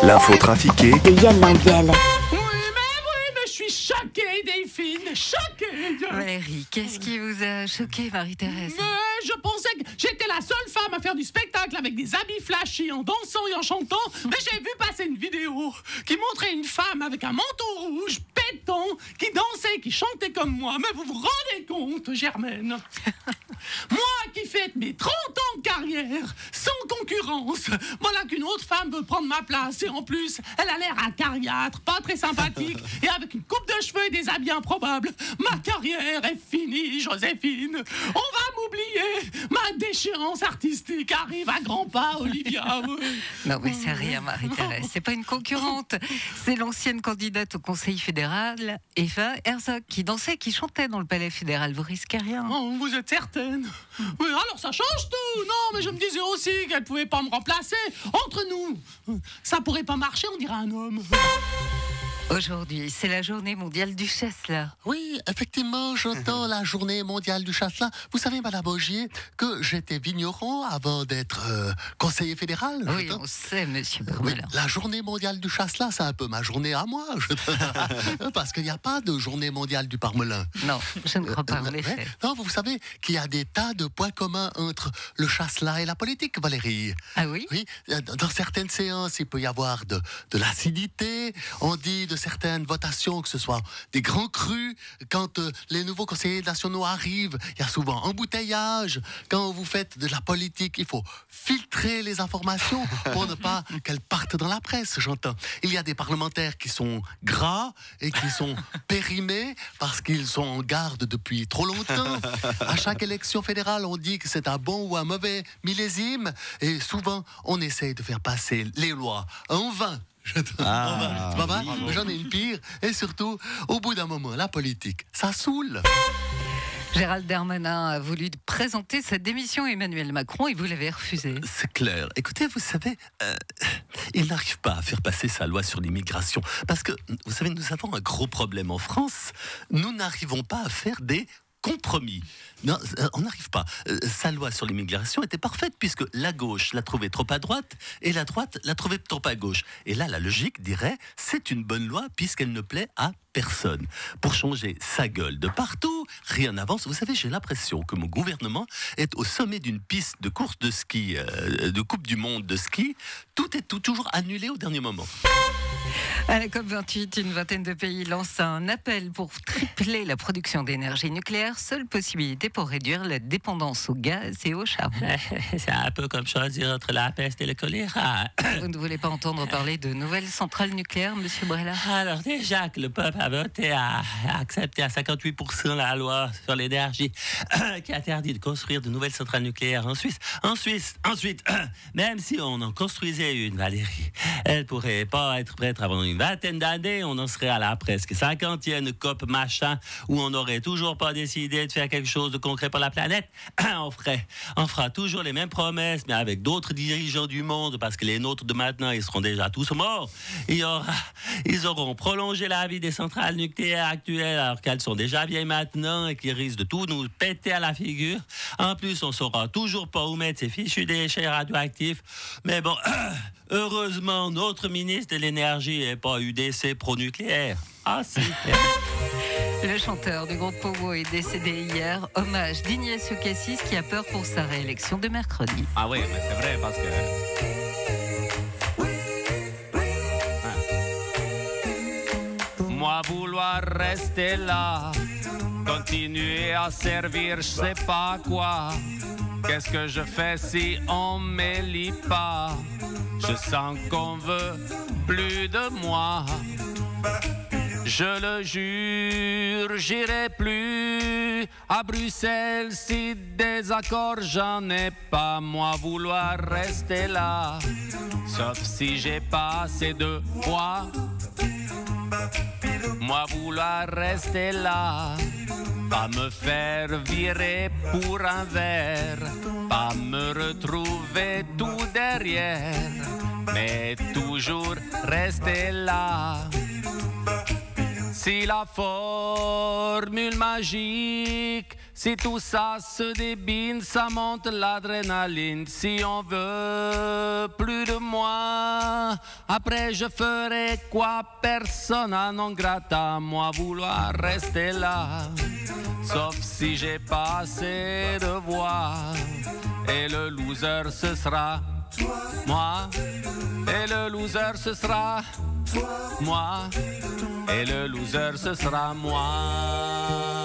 L'info trafiquée de Yann Lambiel. Oui, mais je suis choquée, Delphine, choquée. Valérie, qu'est-ce qui vous a choqué, Marie-Thérèse? Je pensais que j'étais la seule femme à faire du spectacle avec des habits flashy, en dansant et en chantant, mais j'ai vu passer une vidéo qui montrait une femme avec un manteau rouge, pétant, qui dansait, qui chantait comme moi. Mais vous vous rendez compte, Germaine? Moi qui fête mes 30 ans de carrière, sans concurrence, voilà qu'une autre femme veut prendre ma place. Et en plus, elle a l'air acariâtre, pas très sympathique, et avec une coupe de cheveux et des habits improbables. Ma carrière est finie, Joséphine. On va m'oublier. Ma déchéance artistique arrive à grands pas, Olivia. Non, mais c'est rien, Marie-Thérèse. C'est pas une concurrente. C'est l'ancienne candidate au Conseil fédéral, Eva Herzog, qui dansait, qui chantait dans le palais fédéral. Vous risquez rien. Oh, vous êtes certaine? Oui, alors ça change tout. Non, mais je me disais aussi qu'elle pouvait pas me remplacer. Entre nous, ça pourrait pas marcher, on dirait un homme. Aujourd'hui, c'est la journée mondiale du chasselas. Oui, effectivement, j'entends la journée mondiale du chasselas. Vous savez, Madame Augier, que j'étais vigneron avant d'être conseiller fédéral. Oui, on sait, Monsieur Parmelin. Oui, la journée mondiale du chasselas, c'est un peu ma journée à moi. Parce qu'il n'y a pas de journée mondiale du parmelin. Non, je ne crois pas, en effet. Non, vous savez qu'il y a des tas de points communs entre le chasselas et la politique, Valérie. Ah oui? Oui, dans certaines séances, il peut y avoir de l'acidité. On dit de certaines votations, que ce soit des grands crus, quand les nouveaux conseillers nationaux arrivent, il y a souvent embouteillage. Quand vous faites de la politique, il faut filtrer les informations pour ne pas qu'elles partent dans la presse, j'entends. Il y a des parlementaires qui sont gras et qui sont périmés parce qu'ils sont en garde depuis trop longtemps. À chaque élection fédérale, on dit que c'est un bon ou un mauvais millésime et souvent, on essaye de faire passer les lois en vain. C'est pas mal, mais j'en ai une pire. Et surtout, au bout d'un moment, la politique, ça saoule. Gérald Darmanin a voulu présenter sa démission à Emmanuel Macron et vous l'avez refusé. C'est clair. Écoutez, vous savez, il n'arrive pas à faire passer sa loi sur l'immigration. Parce que, vous savez, nous avons un gros problème en France. Nous n'arrivons pas à faire des compromis. Non, on n'arrive pas. Sa loi sur l'immigration était parfaite puisque la gauche l'a trouvée trop à droite et la droite l'a trouvée trop à gauche. Et là, la logique dirait, c'est une bonne loi puisqu'elle ne plaît à personne. Pour changer sa gueule de partout, rien n'avance. Vous savez, j'ai l'impression que mon gouvernement est au sommet d'une piste de course de ski, de Coupe du Monde de ski. Tout est toujours annulé au dernier moment. À la COP28, une vingtaine de pays lancent un appel pour tripler la production d'énergie nucléaire, seule possibilité pour réduire la dépendance au gaz et au charbon. C'est un peu comme choisir entre la peste et le choléra. Vous ne voulez pas entendre parler de nouvelles centrales nucléaires, Monsieur Brella? Alors déjà que le peuple a voté à accepter à 58% la loi sur l'énergie qui interdit de construire de nouvelles centrales nucléaires en Suisse. Ensuite, même si on en construisait une, Valérie, elle pourrait pas être prête avant une vingtaine d'années. On en serait à la presque 50e COP machin où on n'aurait toujours pas décidé de faire quelque chose de concret pour la planète. On fera toujours les mêmes promesses, mais avec d'autres dirigeants du monde, parce que les nôtres de maintenant, ils seront déjà tous morts. Ils auront prolongé la vie des centrales nucléaires actuelles, alors qu'elles sont déjà vieilles maintenant et qui risquent de tout nous péter à la figure. En plus, on saura toujours pas où mettre ces fichus déchets radioactifs. Mais bon, heureusement, notre ministre de l'énergie n'est pas UDC pro-nucléaire. Ah, si. Le chanteur du groupe Pogo est décédé hier. Hommage d'Ignacio Cassis qui a peur pour sa réélection de mercredi. Ah oui, mais c'est vrai parce que... Moi vouloir rester là, continuer à servir je sais pas quoi. Qu'est-ce que je fais si on m'élit pas? Je sens qu'on veut plus de moi. Je le jure, j'irai plus à Bruxelles si des accords j'en ai pas. Moi vouloir rester là, sauf si j'ai pas assez de poids. Moi vouloir rester là, pas me faire virer pour un verre, pas me retrouver tout derrière, mais toujours rester là. Si la formule magique Si tout ça se débine, ça monte l'adrénaline. Si on veut plus de moi, après je ferai quoi? Persona non grata, moi vouloir rester là. Sauf si j'ai pas assez de voix. Et le loser ce sera moi. Et le loser ce sera moi. Et le loser ce sera moi.